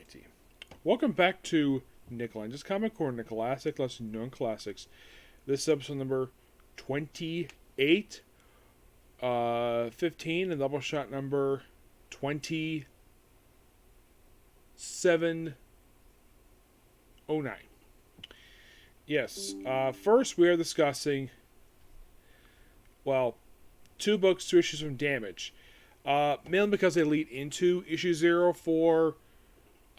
Alrighty. Welcome back to Lenz's Comic Corner, Classic Lesson Known Classics. This is episode number 28, 15, and Doubleshot number 2709. Yes, first we are discussing, well, two books, two issues from Damage. Mainly because they lead into issue 0 for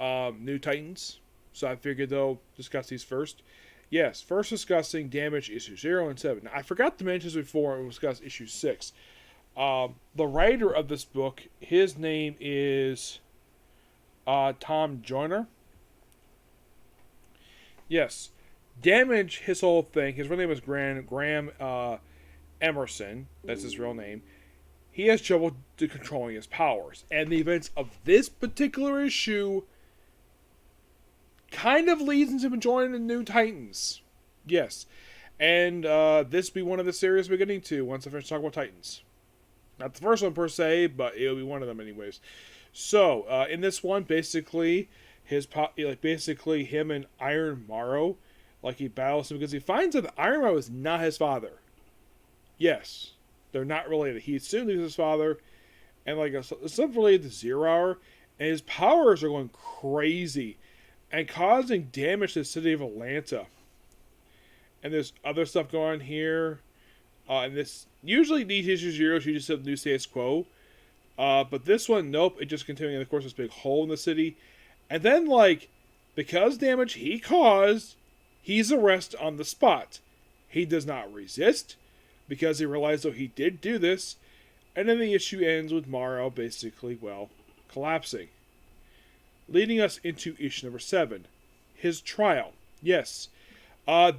New Titans. So I figured they'll discuss these first. Yes, first discussing Damage issue 0 and 7. Now, I forgot to mention this before when we discussed issue 6. The writer of this book, his name is Tom Joyner. Yes, Damage, his whole thing, his real name is Graham Emerson. That's his real name. He has trouble controlling his powers. And the events of this particular issue kind of leads into him joining the New Titans. Yes. And this will be one of the series we're getting to once I finish talking about Titans. Not the first one per se, but it'll be one of them anyways. So, in this one, basically, basically him and Iron Morrow, he battles him because he finds out that Iron Morrow is not his father. Yes. They're not related. He assumed he was his father, and it's something related to Zero Hour, and his powers are going crazy and causing damage to the city of Atlanta. And there's other stuff going on here. And this usually these issues you just have new status quo, but this one, nope. It just continuing. And of course, this big hole in the city, and then because damage he caused, he's arrested on the spot. He does not resist, because he realized, though, he did do this. And then the issue ends with Morrow basically, collapsing. Leading us into issue number 7. His trial. Yes.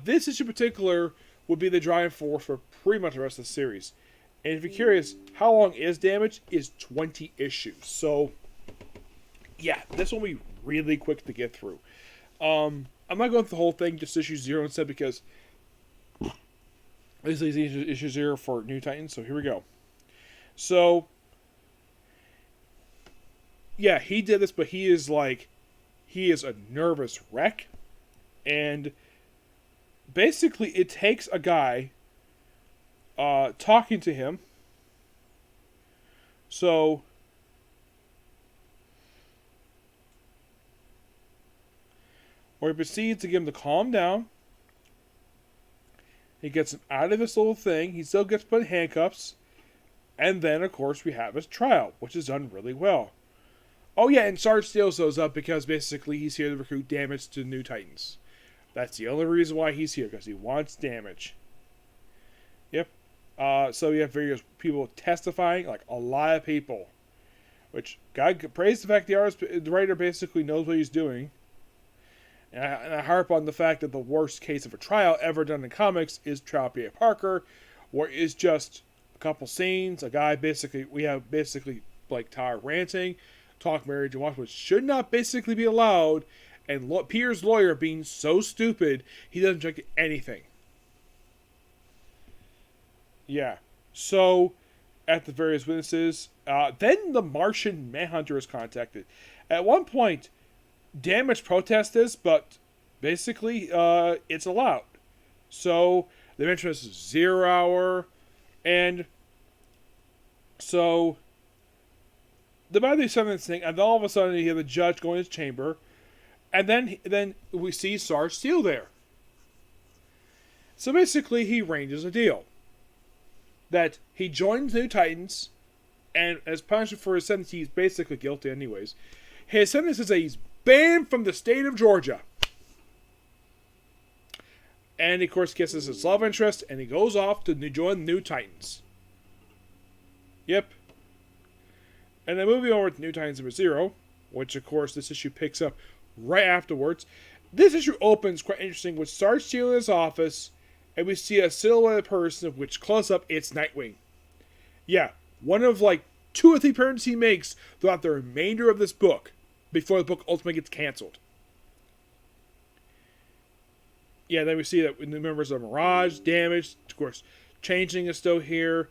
This issue in particular would be the driving force for pretty much the rest of the series. And if you're curious, how long is Damage? Is 20 issues. So, yeah, this will be really quick to get through. I'm not going through the whole thing, just issue 0 and 7, because this is issue 0 for New Titans, so here we go. So, yeah, he did this, but he is a nervous wreck. And basically, it takes a guy talking to him. So, or he proceeds to get him to calm down. He gets him out of this little thing. He still gets put in handcuffs. And then, of course, we have his trial, which is done really well. Oh, yeah, and Sarge Steel shows up because basically he's here to recruit Damage to New Titans. That's the only reason why he's here, because he wants Damage. Yep. So we have various people testifying, a lot of people. Which, God praise the fact the writer basically knows what he's doing. And I harp on the fact that the worst case of a trial ever done in comics is Trial P.A. Parker, where it's just a couple scenes, we have Tyler ranting, talk marriage and watch, which should not basically be allowed, and Peter's lawyer being so stupid, he doesn't check anything. Yeah. So, at the various witnesses, then the Martian Manhunter is contacted. At one point, Damage protests this, but basically, it's allowed. So, they mention this is 0 Hour, and so, the about the seventh thing, and then all of a sudden you have the judge going to his chamber, and then we see Sarge Steel there. So basically, he arranges a deal that he joins New Titans, and as punishment for his sentence, he's basically guilty anyways. His sentence is that he's banned from the state of Georgia. And of course, kisses his love interest, and he goes off to join New Titans. Yep. And then moving over to New Titans number 0, which of course this issue picks up right afterwards. This issue opens quite interesting with Sarge Steel in his office, and we see a silhouetted person, of which close up it's Nightwing. Yeah, one of 2 or 3 appearances he makes throughout the remainder of this book, before the book ultimately gets canceled. Yeah, then we see that the members of Mirage, Damage, of course, Changeling is still here.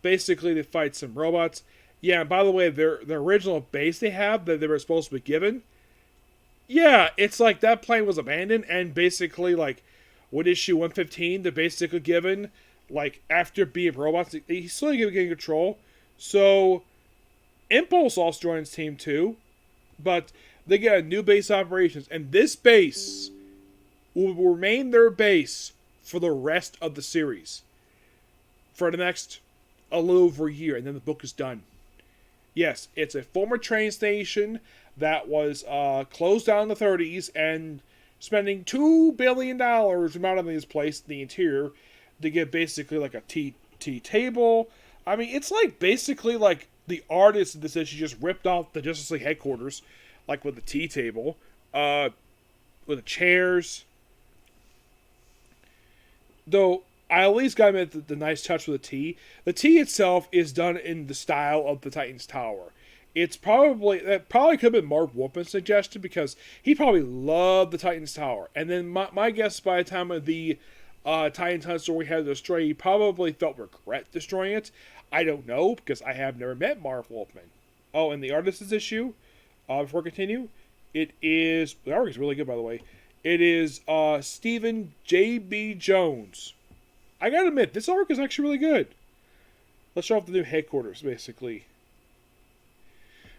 Basically, they fight some robots. Yeah, and by the way, the original base they have that they were supposed to be given, yeah, it's like that plane was abandoned, and basically, like, with issue 115, they're basically given, like, after being robots, he's still getting control. So, Impulse also joins Team 2, but they get a new base operations, and this base will remain their base for the rest of the series. For the next a little over a year, and then the book is done. Yes, it's a former train station that was closed down in the 30s and spending $2 billion remodeling this place, the interior, to get basically like a tea table. I mean, it's like basically like the artist of this issue just ripped off the Justice League headquarters, like with the tea table, with the chairs. Though, I at least got him the nice touch with the tea. The tea itself is done in the style of the Titans Tower. That probably could have been Mark Wolfman's suggestion because he probably loved the Titans Tower. And then my guess by the time of the Titan Hunt story had to destroy, he probably felt regret destroying it. I don't know because I have never met Mark Wolfman. Oh, and the artist's issue, before I continue, the artwork is really good by the way. It is Stephen J.B. Jones. I gotta admit, this artwork is actually really good. Let's show off the new headquarters, basically.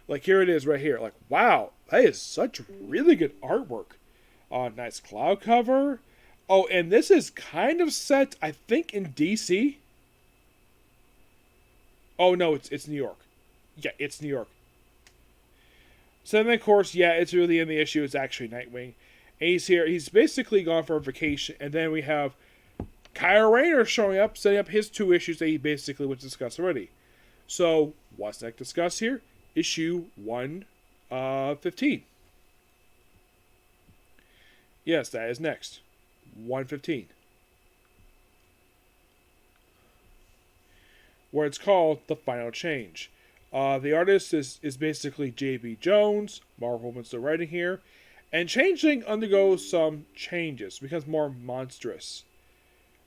Like, here it is right here. Like, wow, that is such really good artwork. Nice cloud cover. Oh, and this is kind of set, I think, in DC. Oh, no, it's New York. Yeah, it's New York. So then, of course, yeah, it's really in the issue. It's actually Nightwing. And he's here. He's basically gone for a vacation. And then we have Kyle Rayner showing up, setting up his 2 issues that he basically was discussed already. So, what's next discussed here? Issue 115. Yes, that is next. 115. Where it's called The Final Change. The artist is basically J.B. Jones. Mark Wolfman's the writing here. And Changeling undergoes some changes, becomes more monstrous.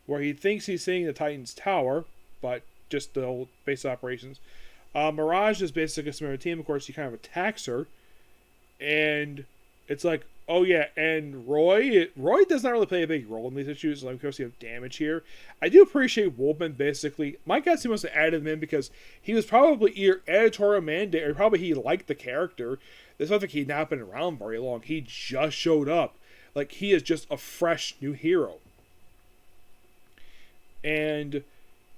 Where he thinks he's seeing the Titan's Tower, but just the old base operations. Mirage is basically a similar team. Of course, he kind of attacks her. And it's like, oh yeah, and Roy does not really play a big role in these issues. Like, of course, you have damage here. I do appreciate Wolfman, basically. My guess he must have added him in because he was probably either editorial mandate or probably he liked the character. It's not like he'd not been around very long. He just showed up. Like, he is just a fresh new hero. And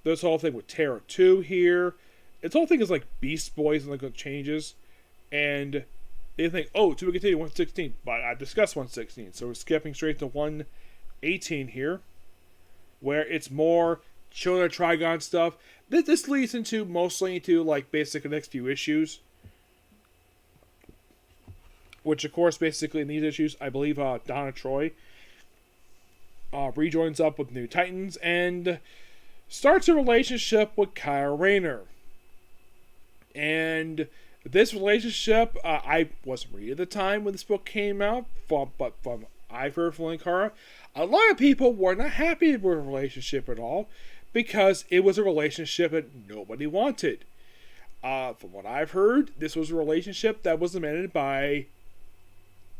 this whole thing with Terra 2 here. This whole thing is like Beast Boys and like changes. And they think, oh, to continue 116. But I discussed 116. So we're skipping straight to 118 here. Where it's more Children of Trigon stuff. This leads mostly into like basically the next few issues. Which of course basically in these issues, I believe Donna Troy rejoins up with New Titans and starts a relationship with Kyle Rayner. And this relationship, I wasn't reading at the time when this book came out, but from I've heard from Linkara, a lot of people were not happy with the relationship at all because it was a relationship that nobody wanted. From what I've heard, this was a relationship that was amended by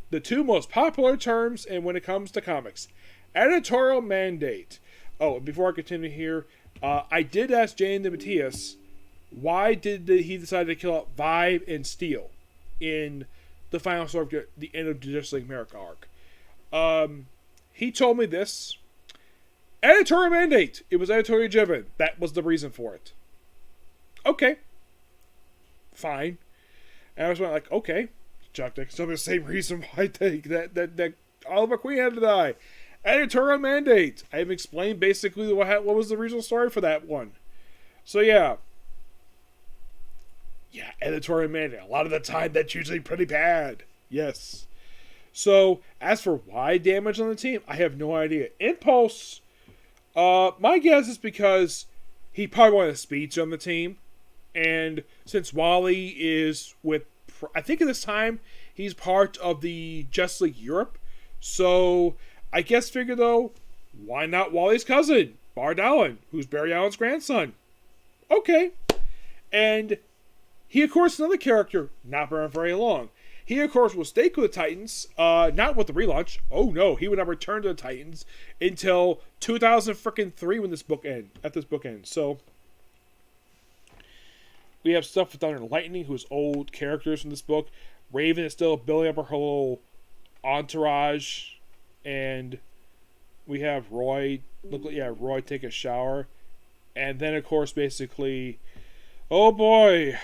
the 2 most popular terms and when it comes to comics. Editorial mandate. Oh, and before I continue here, I did ask Jane DeMatteis, why did he decide to kill out Vibe and Steel in the final story of the end of the Justice League America arc? He told me this. Editorial mandate. It was editorial driven. That was the reason for it. Okay. Fine. And I was like, okay. Chuck Dixon, so the same reason why I think that Oliver Queen had to die. Editorial mandate. I have explained basically what was the original story for that one. So yeah. Yeah, editorial mandate. A lot of the time that's usually pretty bad. Yes. So, as for why damage on the team, I have no idea. Impulse, my guess is because he probably wanted a speech on the team. And since Wally is with, I think at this time, he's part of the Justice League Europe. So, I guess figure though, why not Wally's cousin, Bard Allen, who's Barry Allen's grandson? Okay. And He, of course, another character, not around very long. He, of course, will stay with the Titans, not with the relaunch. Oh no, he would not return to the Titans until 2003 when this book ends. So we have stuff with Thunder and Lightning, who's old characters from this book. Raven is still building up her little entourage, and we have Roy take a shower, and then of course basically, oh boy,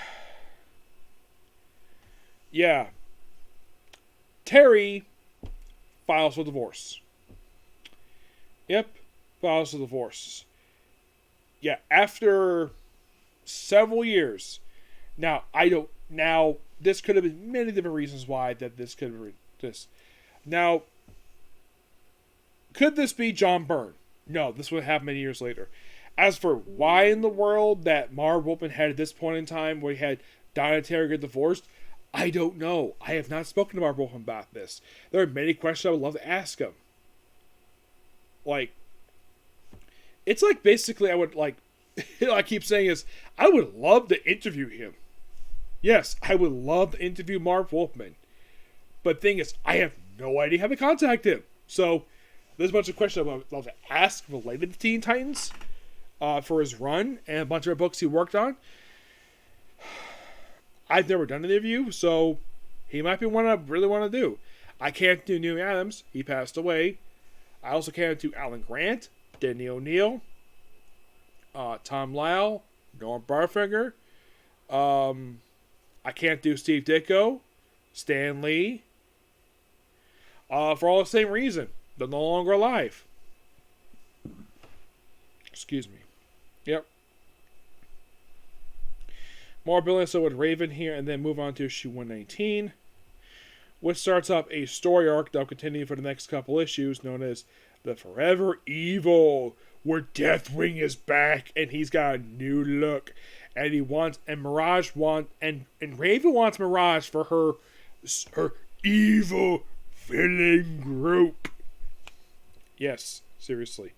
yeah, Terry files for divorce. Yep, files for divorce. Yeah, after several years. Now this could have been many different reasons why that this could have been this. Now, could this be John Byrne? No, this would happen many years later. As for why in the world that Marv Wolfman had at this point in time where he had Donna and Terry get divorced, I don't know. I have not spoken to Marv Wolfman about this. There are many questions I would love to ask him. Like, it's like basically I would like, I keep saying is, I would love to interview him. Yes, I would love to interview Marv Wolfman. But the thing is, I have no idea how to contact him. So, there's a bunch of questions I would love to ask related to Teen Titans for his run and a bunch of books he worked on. I've never done an interview, so he might be one I really want to do. I can't do Neil Adams. He passed away. I also can't do Alan Grant, Denny O'Neil, Tom Lyle, Norm Barfinger. I can't do Steve Ditko, Stan Lee. For all the same reason. They're no longer alive. Excuse me. Yep. More building so with Raven here, and then move on to issue 119, which starts up a story arc that will continue for the next couple issues, known as The Forever Evil, where Deathwing is back, and he's got a new look. And Raven wants Mirage for her evil villain group. Yes, seriously.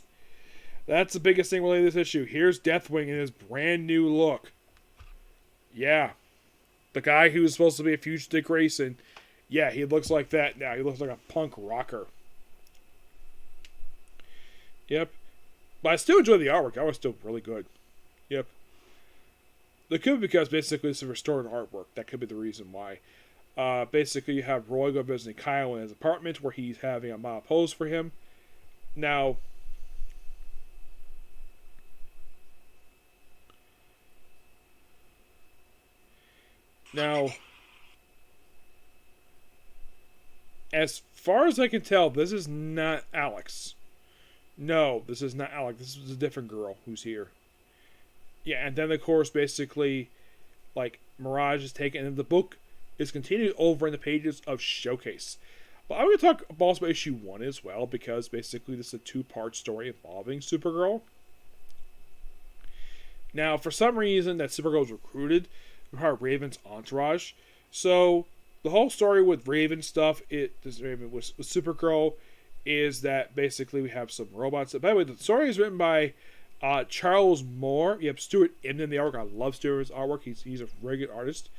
That's the biggest thing related to this issue. Here's Deathwing in his brand new look. Yeah. The guy who was supposed to be a future Dick Grayson. Yeah, he looks like that now. He looks like a punk rocker. Yep. But I still enjoy the artwork. That was still really good. Yep. It could be because basically it's a restored artwork. That could be the reason why. Basically, you have Roy go visiting Kyle in his apartment where he's having a model pose for him. Now, as far as I can tell, this is not Alex. No, this is not Alex. This is a different girl who's here. Yeah, and then, of course, basically, like, Mirage is taken, and the book is continued over in the pages of Showcase. But I'm going to talk also about issue 1 as well, because basically this is a 2-part story involving Supergirl. Now, for some reason, that Supergirl was recruited to part of Raven's entourage. So, the whole story with Raven stuff, with Supergirl, is that basically we have some robots. By the way, the story is written by Charles Moore. You have Stuart Imden in the artwork. I love Stuart's artwork. He's a very good artist.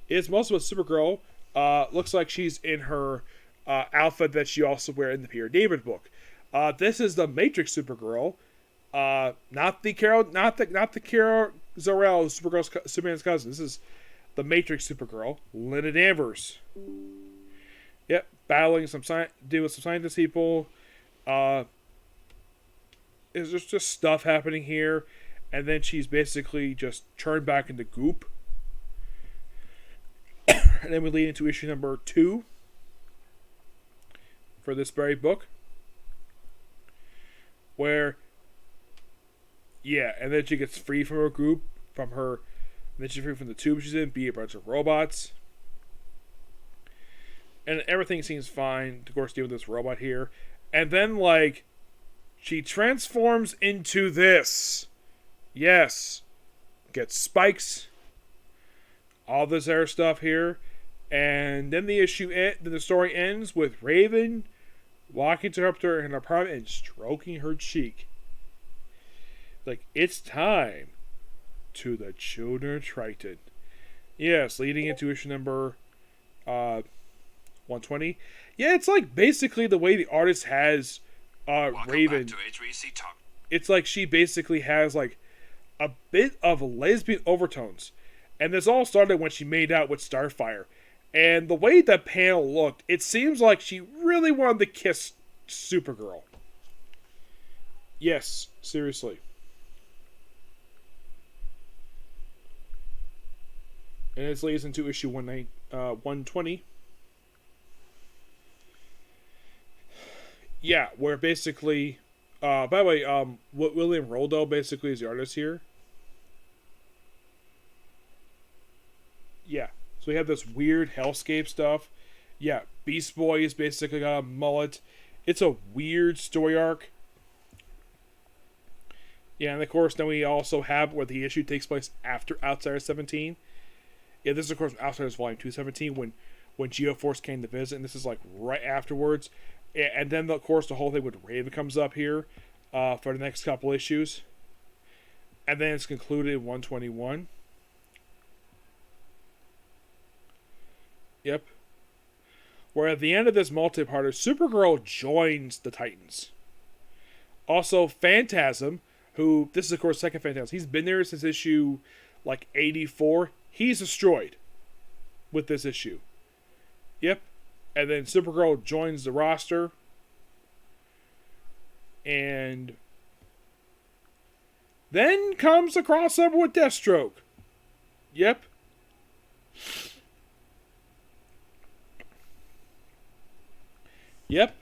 It's mostly about Supergirl. Looks like she's in her outfit that she also wears in the Peter David book. This is the Matrix Supergirl, not the Carol Zor-El, Superman's cousin. This is the Matrix Supergirl, Linda Danvers. Yep, battling dealing with some scientist people. There's just stuff happening here, and then she's basically just turned back into goop. And then we lead into issue number 2 for this very book, where, yeah, and then she gets free from her group, and then she's free from the tube she's in, be a bunch of robots. And everything seems fine, of course, dealing with this robot here. And then, like, she transforms into this. Yes. Gets spikes. All this other stuff here. And then the story ends with Raven walking to her in her apartment and stroking her cheek. Like, it's time to the children of Triton. Yes, leading into issue number 120. Yeah, it's like basically the way the artist has Raven. It's like she basically has like a bit of lesbian overtones. And this all started when she made out with Starfire. And the way that panel looked, it seems like she really wanted to kiss Supergirl. Yes, seriously. And this leads into issue 120. Yeah, where basically... by the way, William Roldo basically is the artist here. Yeah. So we have this weird hellscape stuff. Yeah, Beast Boy is basically got a mullet. It's a weird story arc. Yeah, and of course, then we also have where the issue takes place after Outsiders 17. Yeah, this is, of course, Outsiders Volume 217 when Geoforce came to visit, and this is like right afterwards. And then, of course, the whole thing with Raven comes up here for the next couple issues. And then it's concluded in 121. Yep. Where at the end of this multi-parter, Supergirl joins the Titans. Also, Phantasm, who, this is of course second Phantasm, he's been there since issue like 84. He's destroyed with this issue. Yep. And then Supergirl joins the roster. And then comes the crossover with Deathstroke. Yep. Yep.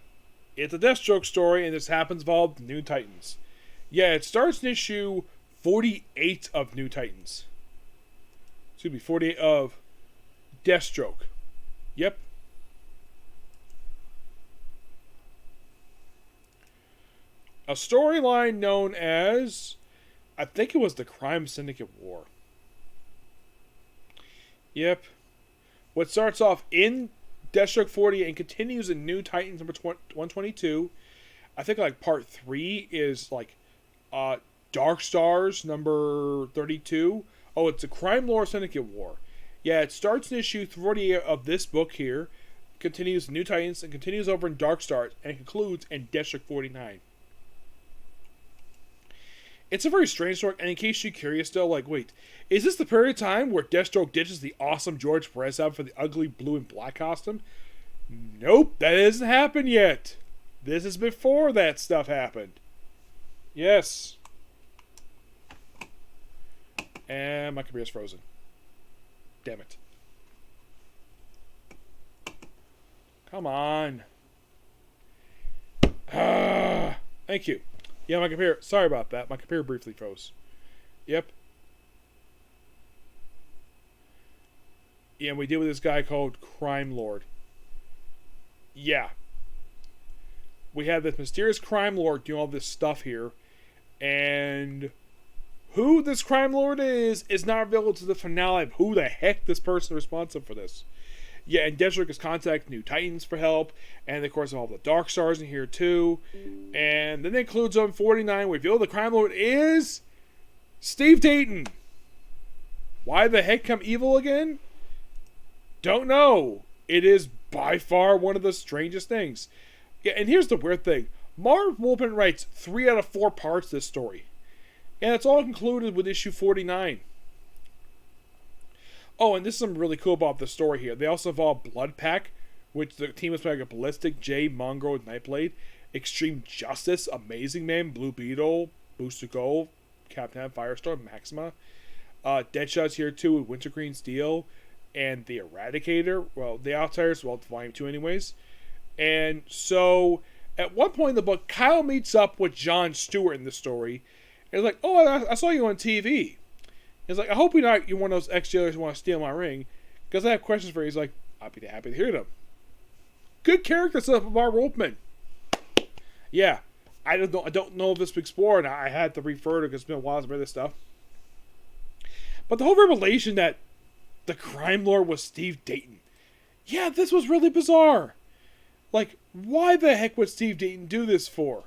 It's a Deathstroke story, and this happens involved New Titans. Yeah, it starts in issue 48 of New Titans. Excuse me, 48 of Deathstroke. Yep. A storyline known as, I think it was the Crime Syndicate War. Yep. What starts off in Deathstroke 40 and continues in New Titans number 122. I think like part 3 is like Darkstars number 32. Oh, it's a Crime Lord Syndicate War. Yeah, it starts in issue 48 of this book here, continues in New Titans, and continues over in Darkstars, and concludes in Deathstroke 49. It's a very strange story, and in case you're curious still, like, wait, is this the period of time where Deathstroke ditches the awesome George Perez out for the ugly blue and black costume? Nope, that hasn't happened yet. This is before that stuff happened. Yes. And my computer's frozen. Damn it. Come on. Thank you. Yeah, my computer... Sorry about that. My computer briefly froze. Yep. Yeah, and we deal with this guy called Crime Lord. Yeah. We have this mysterious Crime Lord doing all this stuff here. And who this Crime Lord is not revealed to the finale of who the heck this person is responsible for this. Yeah, and Deathstroke is contacting New Titans for help, and of course all the Darkstars in here too. And then it includes on 49, we reveal the Crime Lord is Steve Dayton. Why the heck come evil again? Don't know. It is by far one of the strangest things. Yeah, and here's the weird thing. Marv Wolfman writes 3 out of 4 parts of this story. And it's all concluded with issue 49. Oh, and this is something really cool about the story here. They also involve Blood Pack, which the team is playing like Ballistic, Jay, Mongrel, and Nightblade, Extreme Justice, Amazing Man, Blue Beetle, Booster Gold, Captain Firestorm, Maxima. Deadshot's here too with Wintergreen Steel, and the Eradicator. Well, the Outsiders, well, it's volume 2 anyways. And so, at one point in the book, Kyle meets up with Jon Stewart in the story. And he's like, oh, I saw you on TV. He's like, I hope you're one of those ex-jailers who want to steal my ring, because I have questions for you. He's like, I'll be happy to hear them. Good character stuff of Marv Wolfman. Yeah, I don't know if this big explore, and I had to refer to it because it's been a while since I read this stuff. But the whole revelation that the Crime Lord was Steve Dayton. Yeah, this was really bizarre. Like, why the heck would Steve Dayton do this for?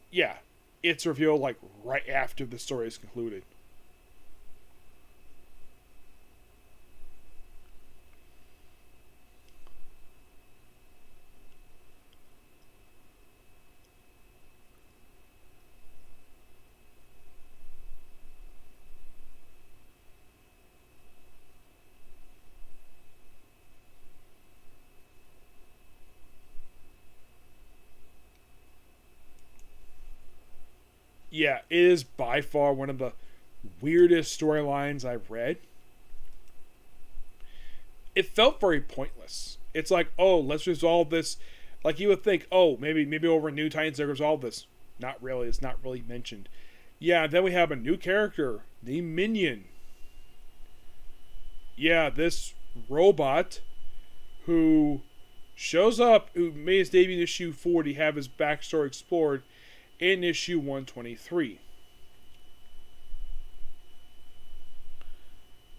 Yeah, it's revealed like right after the story is concluded. Yeah, it is by far one of the weirdest storylines I've read. It felt very pointless. It's like, oh, let's resolve this. Like you would think, oh, maybe over New Titans they'll resolve this. Not really. It's not really mentioned. Yeah, then we have a new character, the Minion. Yeah, this robot who shows up, who made his debut in issue 40, have his backstory explored in issue 123.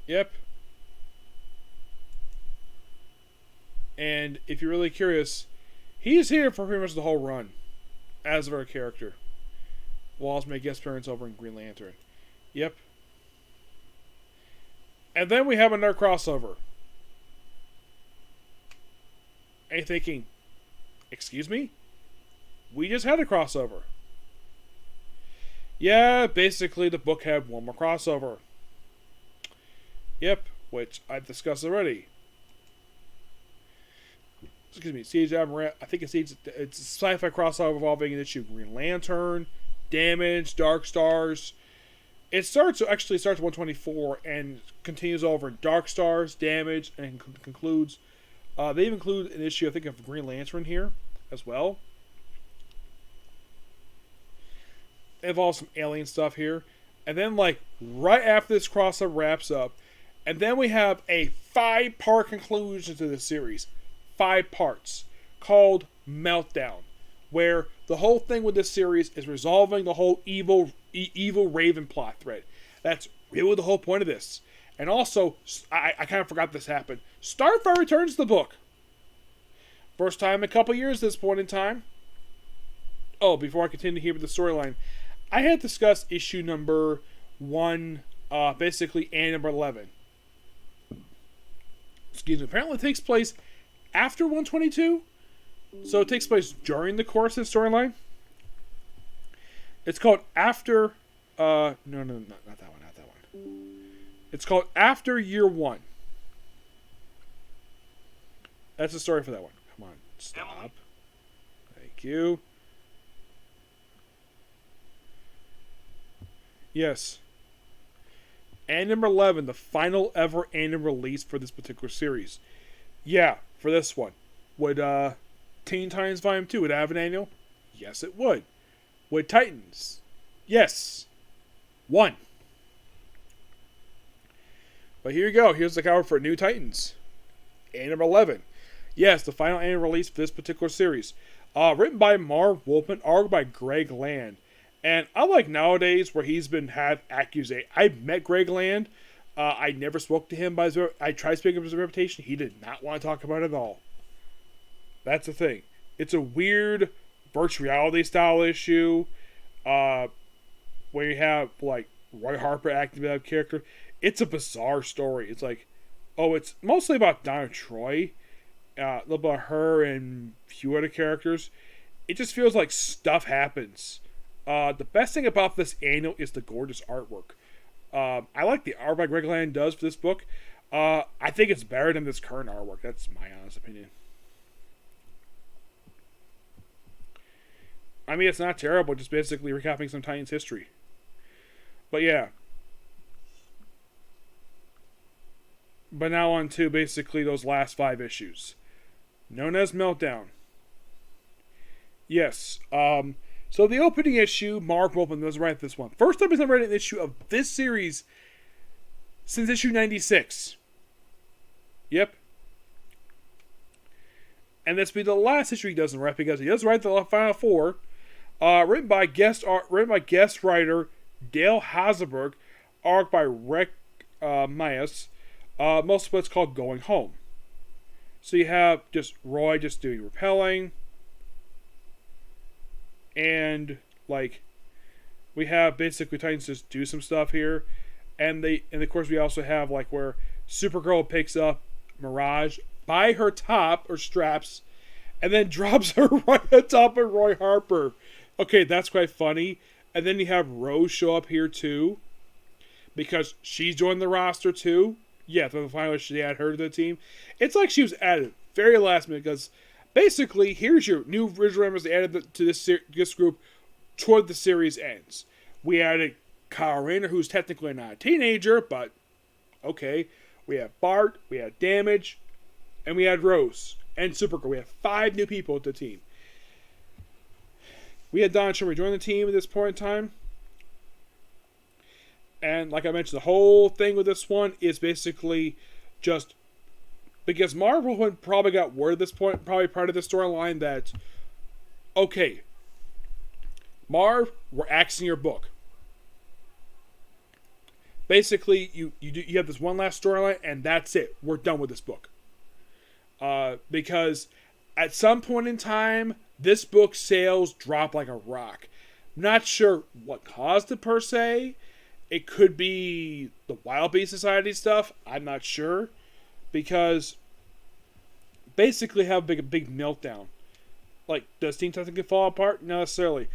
Yep. And if you're really curious, he's here for pretty much the whole run as our character. We'll also make guest appearance over in Green Lantern. Yep. And then we have another crossover. And you're thinking, excuse me? We just had a crossover. Yeah, basically the book had one more crossover. Yep, which I've discussed already. Excuse me, Siege Admiral. I think it's a sci-fi crossover involving an issue Green Lantern, Damage, Darkstars. It starts 124 and continues over in Darkstars, Damage, and concludes. They even include an issue, I think, of Green Lantern here as well. It involves some alien stuff here. And then, like, right after this crossover wraps up, and then we have a 5-part conclusion to the series. 5 parts. Called Meltdown. Where the whole thing with this series is resolving the whole evil Raven plot thread. That's really the whole point of this. And also, I kind of forgot this happened. Starfire returns to the book. First time in a couple years at this point in time. Oh, before I continue here with the storyline, I had discussed issue number 1, basically, and number 11. Excuse me. Apparently it takes place after 122. So it takes place during the course of the storyline. It's called After... no, not that one. It's called After Year 1. That's the story for that one. Come on, stop. Thank you. Yes. And number 11, the final ever annual release for this particular series. Yeah, for this one. Would Teen Titans Volume 2 would have an annual? Yes, it would. Would Titans? Yes. 1. But here you go. Here's the cover for New Titans. And number 11. Yes, the final annual release for this particular series. Written by Marv Wolfman, art by Greg Land. And unlike nowadays where he's been had accusation, I met Greg Land. I never spoke to him by his, I tried speaking of his reputation. He did not want to talk about it at all. That's the thing. It's a weird virtual reality style issue. Where you have like Roy Harper acting as a character. It's a bizarre story. It's like, oh, it's mostly about Donna Troy. A little about her and a few other characters. It just feels like stuff happens. The best thing about this annual is the gorgeous artwork. I like the art by Greg Land does for this book. I think it's better than this current artwork. That's my honest opinion. I mean, it's not terrible. Just basically recapping some Titans history. But yeah. But now on to basically those last 5 issues. Known as Meltdown. Yes. So the opening issue, Mark Wolfman doesn't write this one. First time he's ever written an issue of this series since issue 96. Yep. And this will be the last issue he doesn't write because he does write the final 4. Written by guest writer Dale Hazelberg, art by Rick Mayes. Most of it's called Going Home. So you have just Roy just doing repelling. And like we have basically Titans just do some stuff here. And of course we also have like where Supergirl picks up Mirage by her top or straps and then drops her right on top of Roy Harper. Okay, that's quite funny. And then you have Rose show up here too. Because she's joined the roster too. Yeah, for the final she had her to the team. It's like she was added very last minute because basically here's your new original members they added to this group toward the series ends. We added Kyle Rayner, who's technically not a teenager, but okay. We had Bart, we had Damage, and we had Rose, and Supergirl. We had 5 new people at the team. We had Donna Sherman join the team at this point in time. And like I mentioned, the whole thing with this one is basically just because Marvel had probably got word at this point, probably part of the storyline, that, okay, Marv, we're axing your book. Basically, you have this one last storyline, and that's it. We're done with this book. Because at some point in time, this book's sales dropped like a rock. Not sure what caused it per se. It could be the Wild Beast Society stuff. I'm not sure. Because basically have a big meltdown. Like, does Teen Titans fall apart? Not necessarily.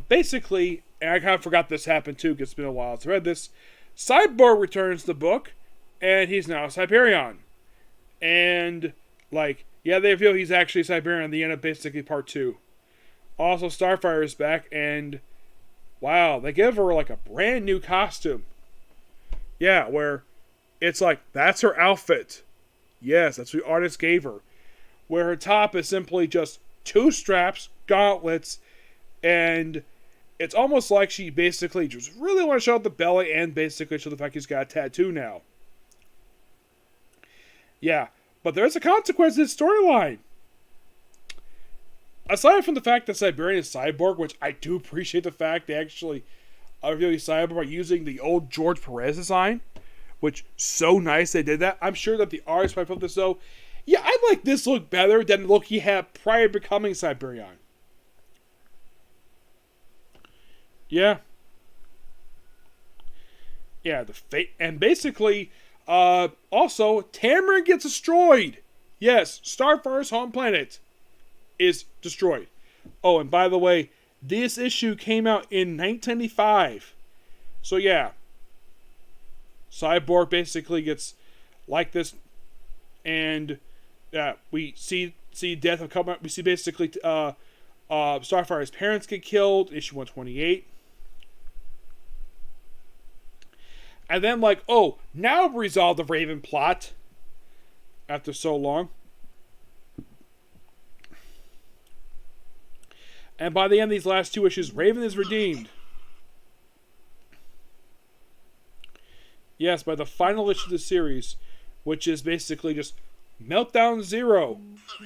Basically, and I kind of forgot this happened too, because it's been a while since I read this. Cyborg returns the book, and he's now a Cyberion. And, like, yeah, they reveal he's actually Cyberion at the end of basically part 2. Also, Starfire is back, and wow, they give her like a brand new costume. Yeah, where it's like, that's her outfit. Yes, that's what the artist gave her. Where her top is simply just 2 straps, gauntlets, and it's almost like she basically just really want to show out the belly and basically show the fact he's got a tattoo now. Yeah, but there's a consequence to this storyline. Aside from the fact that Cyberion is Cyborg, which I do appreciate the fact they actually reveal he's Cyborg by using the old George Perez design, which so nice they did that. I'm sure that the artist might put this though. Yeah, I like this look better than the look he had prior to becoming Cyberion. Yeah. Yeah, the fate, and basically, also, Tamarin gets destroyed. Yes, Starfire's home planet is destroyed. Oh, and by the way, this issue came out in 1995. So yeah, Cyborg basically gets like this, and we see death of come up. We see basically Starfire's parents get killed. Issue 128. And then, like, oh, now we resolve the Raven plot after so long. And by the end of these last 2 issues, Raven is redeemed. Yes, by the final issue of the series, which is basically just Meltdown Zero,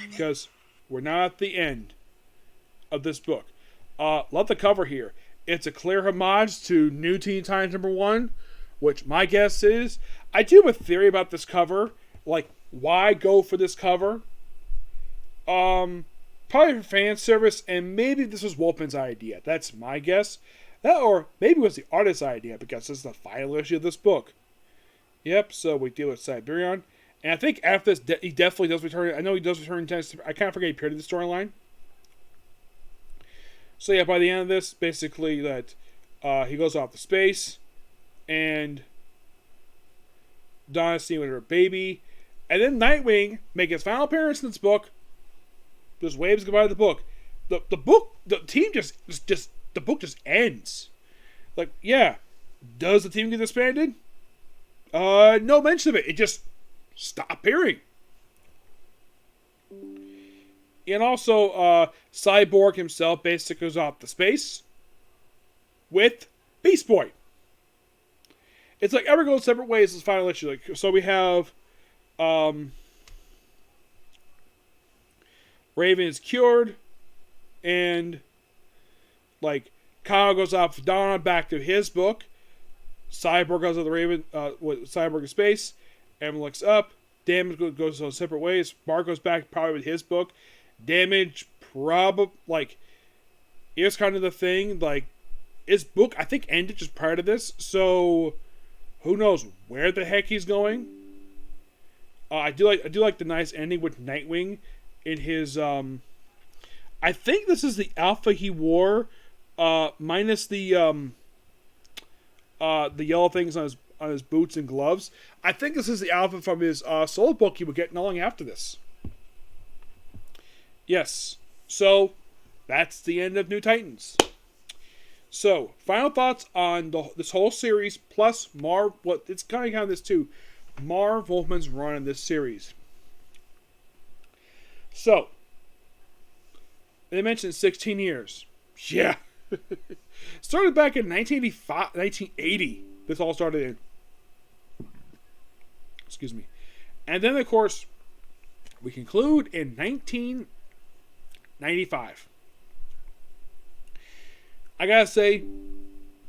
because we're not at the end of this book. Love the cover here. It's a clear homage to New Teen Titans #1, which my guess is, I do have a theory about this cover. Like, why go for this cover? Probably for fan service, and maybe this was Wolfman's idea. That's my guess. That, or maybe it was the artist's idea, because this is the final issue of this book. Yep, so we deal with Cyberion. And I think after this, he definitely does return. I know he does return. I kind of forget he appeared in the storyline. So yeah, by the end of this, basically that he goes off to space, and Donna's seen with her baby, and then Nightwing makes his final appearance in this book. Just waves goodbye to the book. The book, the team the book just ends. Like, yeah, does the team get disbanded? No mention of it. It just stopped appearing. And also, Cyborg himself basically goes off to space with Beast Boy. It's like everyone goes separate ways. This final issue. Like, so we have Raven is cured, and like Kyle goes off with Donna back to his book. Cyborg goes to the Raven with Cyborg in space. Everyone looks up. Damage goes on separate ways. Bart goes back probably with his book. Damage probably like here's kind of the thing. Like his book I think ended just prior to this, so who knows where the heck he's going. I do like the nice ending with Nightwing in his I think this is the alpha he wore, minus the yellow things on his boots and gloves. I think this is the alpha from his solo book he would get not long after this. Yes. So that's the end of New Titans. So, final thoughts on this whole series, plus it's kind of this too, Marv Wolfman's run in this series. So, they mentioned 16 years. Yeah. Started back in 1980. This all started in. Excuse me. And then, of course, we conclude in 1995. I gotta say,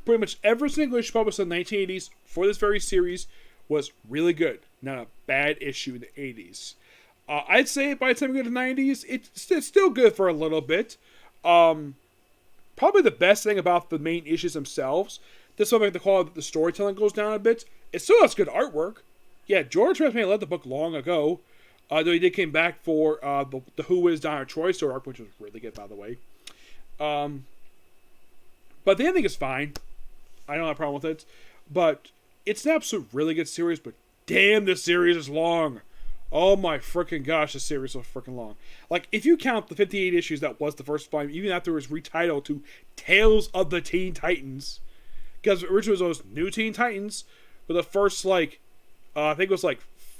pretty much every single issue published in the 1980s for this very series was really good. Not a bad issue in the 80s. I'd say by the time we get to the 90s, it's still good for a little bit. Probably the best thing about the main issues themselves, despite the quality of the storytelling goes down a bit, it still has good artwork. Yeah, George Smith may have left the book long ago, though he did came back for the Who Is Donna Troy story arc, which was really good, by the way. But the ending is fine. I don't have a problem with it. But it's an absolute really good series, but damn, this series is long. Oh my freaking gosh, this series is so freaking long. Like, if you count the 58 issues that was the first volume, even after it was retitled to Tales of the Teen Titans, because originally it was those New Teen Titans, but the first, I think it was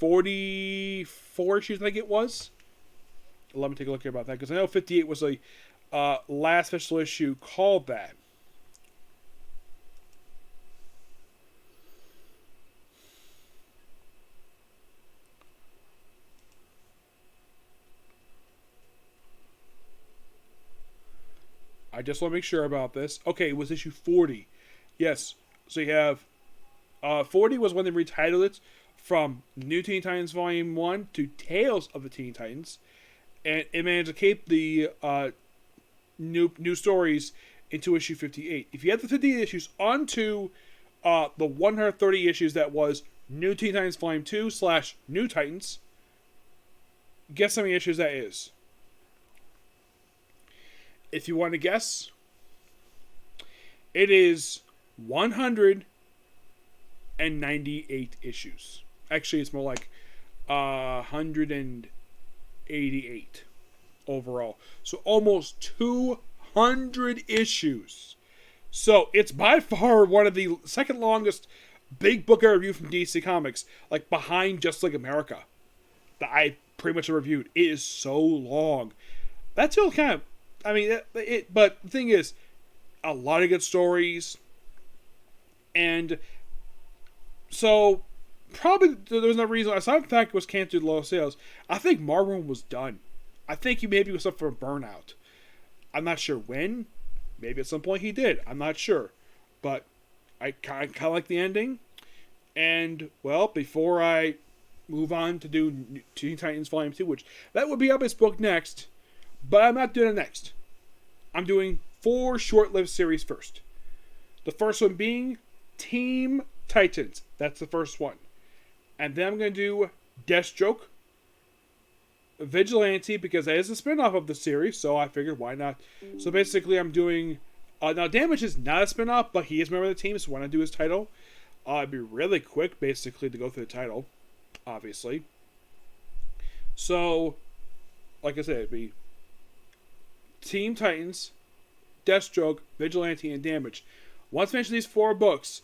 44 issues, I think it was. Let me take a look here about that, because I know 58 was a last special issue called that. I just want to make sure about this. Okay, it was issue 40. Yes. So you have 40 was when they retitled it from New Teen Titans Volume 1 to Tales of the Teen Titans. And it managed to keep the new stories into issue 58. If you had the 58 issues onto the 130 issues that was New Teen Titans Volume 2 / New Titans, guess how many issues that is? If you want to guess, it is 198 issues. Actually, it's more like 188 overall. So almost 200 issues. So it's by far one of the second longest big book I reviewed from DC Comics, like behind Just Like America, that I pretty much reviewed. It is so long. That's all kind of. I mean, but the thing is, a lot of good stories, and so probably there's no reason, aside from the fact it was canceled due to low sales, I think Marvel was done. I think he maybe was up for a burnout. I'm not sure when. Maybe at some point he did. I'm not sure. But I kind of like the ending. And, well, before I move on to do Teen Titans Volume 2, which that would be up his book next, but I'm not doing it next. I'm doing 4 short-lived series first. The first one being Team Titans. That's the first one. And then I'm going to do Deathstroke, Vigilante, because that is a spin-off of the series, so I figured why not. So basically I'm doing... now, Damage is not a spin-off, but he is a member of the team, so when I do his title, it'd be really quick, basically, to go through the title, obviously. So, like I said, it'd be Team Titans, Deathstroke, Vigilante, and Damage. Once I finish these 4 books,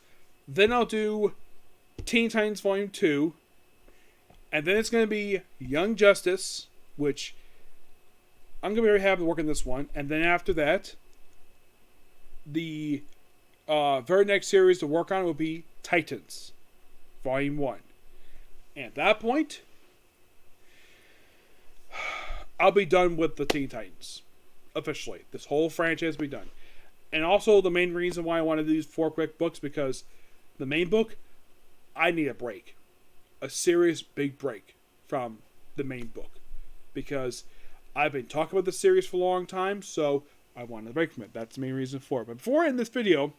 then I'll do Teen Titans Volume 2, and then it's going to be Young Justice, which I'm going to be very happy to work on this one, and then after that, the very next series to work on will be Titans, Volume 1. And at that point, I'll be done with the Teen Titans. Officially. This whole franchise will be done. And also the main reason why I want to do these 4 quick books, because the main book, I need a break. A serious big break from the main book. Because I've been talking about the series for a long time, so I want to break from it. That's the main reason for it. But before I end this video,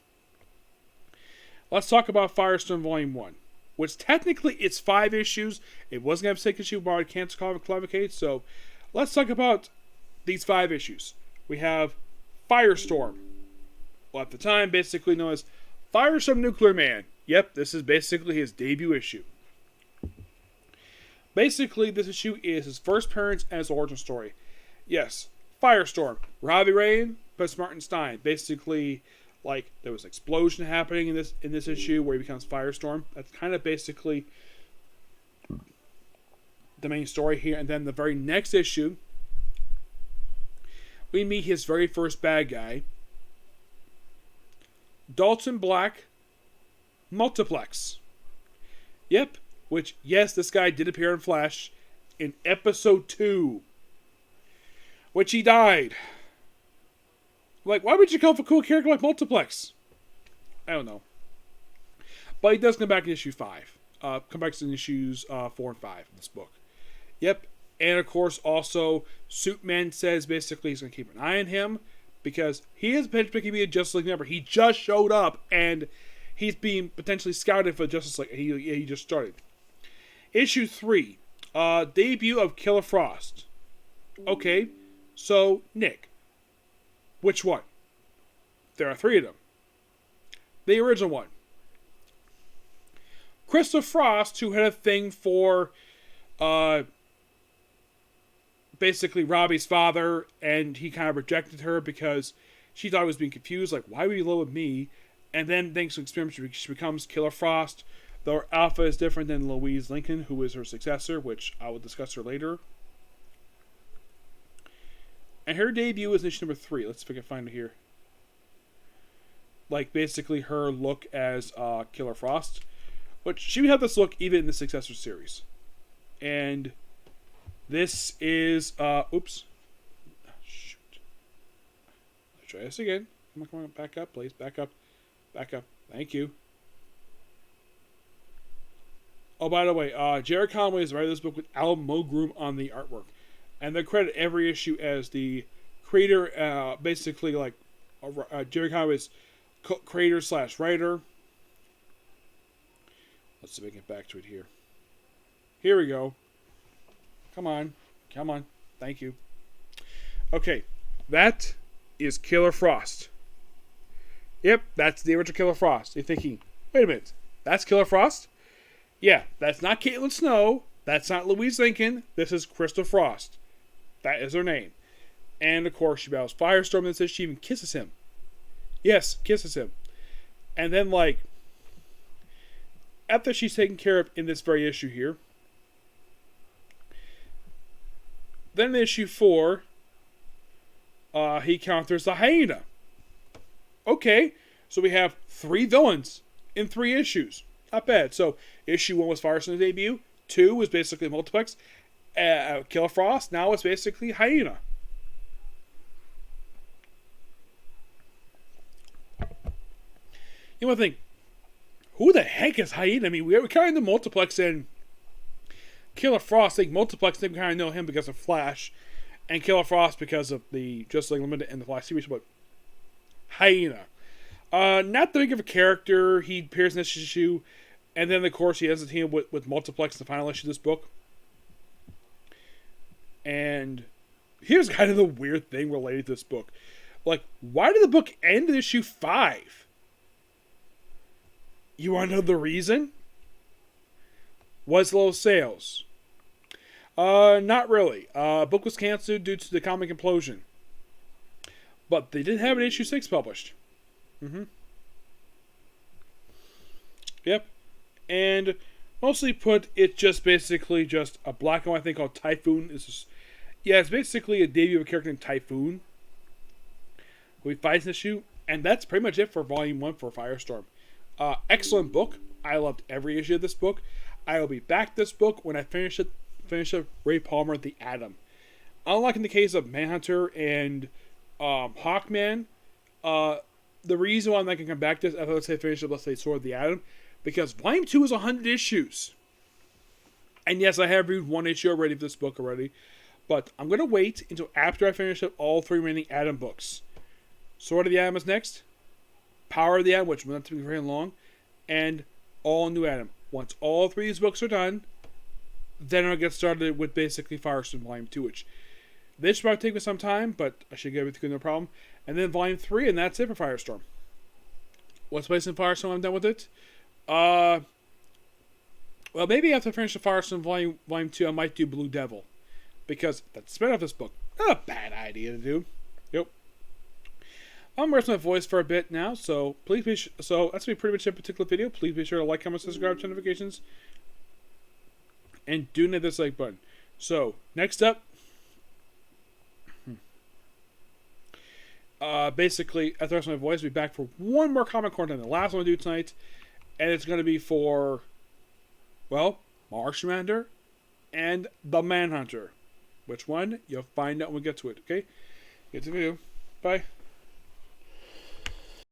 let's talk about Firestorm Volume 1. Which technically it's 5 issues. It wasn't going to have a 6th issue, but I can't Clavicate. So let's talk about these 5 issues. We have Firestorm. Well, at the time, basically known as Firestorm Nuclear Man. Yep, this is basically his debut issue. Basically, this issue is his first appearance and his origin story. Yes, Firestorm. Robbie Ryan plus Martin Stein. Basically, Like, there was an explosion happening in this issue where he becomes Firestorm. That's kind of basically the main story here. And then the very next issue, we meet his very first bad guy, Dalton Black Multiplex. Yep, which, yes, this guy did appear in Flash in episode 2, which he died. Like, why would you come for a cool character like Multiplex? I don't know. But he does come back in issue 5. Come back in issues 4 and 5 in this book. Yep. And, of course, also, Superman says basically he's going to keep an eye on him because he is potentially be a Justice League member. He just showed up, and he's being potentially scouted for Justice League. He just started. Issue 3. Debut of Killer Frost. Okay. So, Nick. Which one? There are 3 of them. The original one. Christopher Frost, who had a thing for basically Robbie's father, and he kind of rejected her because she thought he was being confused, like, why would you love me? And then, thanks to experiments, she becomes Killer Frost, though her alpha is different than Louise Lincoln, who is her successor, which I will discuss her later. And her debut is issue number 3. Let's see if I can find it here. Like, basically her look as Killer Frost. Which, she would have this look even in the successor series. And this is, oops. Oh, shoot. Let's try this again. Come on, back up, please. Back up. Thank you. Oh, by the way, Jared Conway is writing this book with Al Mulgrew on the artwork. And they credit every issue as the creator, basically like Jerry Conway's creator / writer. Let's see if we can get back to it here. Here we go. Come on. Thank you. Okay, that is Killer Frost. Yep, that's the original Killer Frost. You're thinking, wait a minute, that's Killer Frost? Yeah, that's not Caitlin Snow. That's not Louise Lincoln. This is Crystal Frost. That is her name. And, of course, she battles Firestorm and says she even kisses him. Yes, kisses him. And then, like, after she's taken care of in this very issue here, then in issue 4, he counters the hyena. Okay, so we have 3 villains in 3 issues. Not bad. So, issue 1 was Firestorm's debut. 2 was basically Multiplex. Killer Frost. Now it's basically Hyena. You want to think, who the heck is Hyena? I mean, we kind of know Multiplex and Killer Frost. I think Multiplex, they kind of know him because of Flash, and Killer Frost because of the Justice League Limited and the Flash series. But Hyena, not the big of a character. He appears in this issue, and then of course he has a team with Multiplex in the final issue of this book. And here's kind of the weird thing related to this book. Like, why did the book end in issue 5? You want to know the reason? Was low sales? Not really. Book was canceled due to the comic implosion. But they did have an issue 6 published. Yep. And mostly put, it's just basically just a black and white thing called Typhoon. It's basically a debut of a character named Typhoon, who he fights in the issue, and that's pretty much it for Volume 1 for Firestorm. Excellent book. I loved every issue of this book. I will be back this book when I finish up Ray Palmer, The Atom. Unlike in the case of Manhunter and Hawkman, the reason why I'm not going to come back to this, after let's say finish up, let's say Sword of the Atom, because Volume 2 is 100 issues. And yes, I have reviewed 1 issue already of this book already. But I'm going to wait until after I finish up all 3 remaining Atom books. Sword of the Atom is next. Power of the Atom, which will not be very long. And All New Atom. Once all 3 of these books are done, then I'll get started with basically Firestorm Volume 2, which this should probably take me some time, but I should get everything no problem. And then Volume 3, and that's it for Firestorm. What's placed in Firestorm when I'm done with it? Well, maybe after I finish the Firestorm Volume 2, I might do Blue Devil. Because that's spin off this book. Not a bad idea to do. Yep. I'm resting my voice for a bit now, so please be so that's gonna be pretty much a particular video. Please be sure to like, comment, subscribe, turn notifications, and do hit this like button. So next up, basically at the rest of my voice, I'll be back for one more comic corner than the last one I do tonight, and it's gonna be for, well, Mars Commander and the Manhunter. Which one? You'll find out when we get to it. Okay, get to the video. Bye.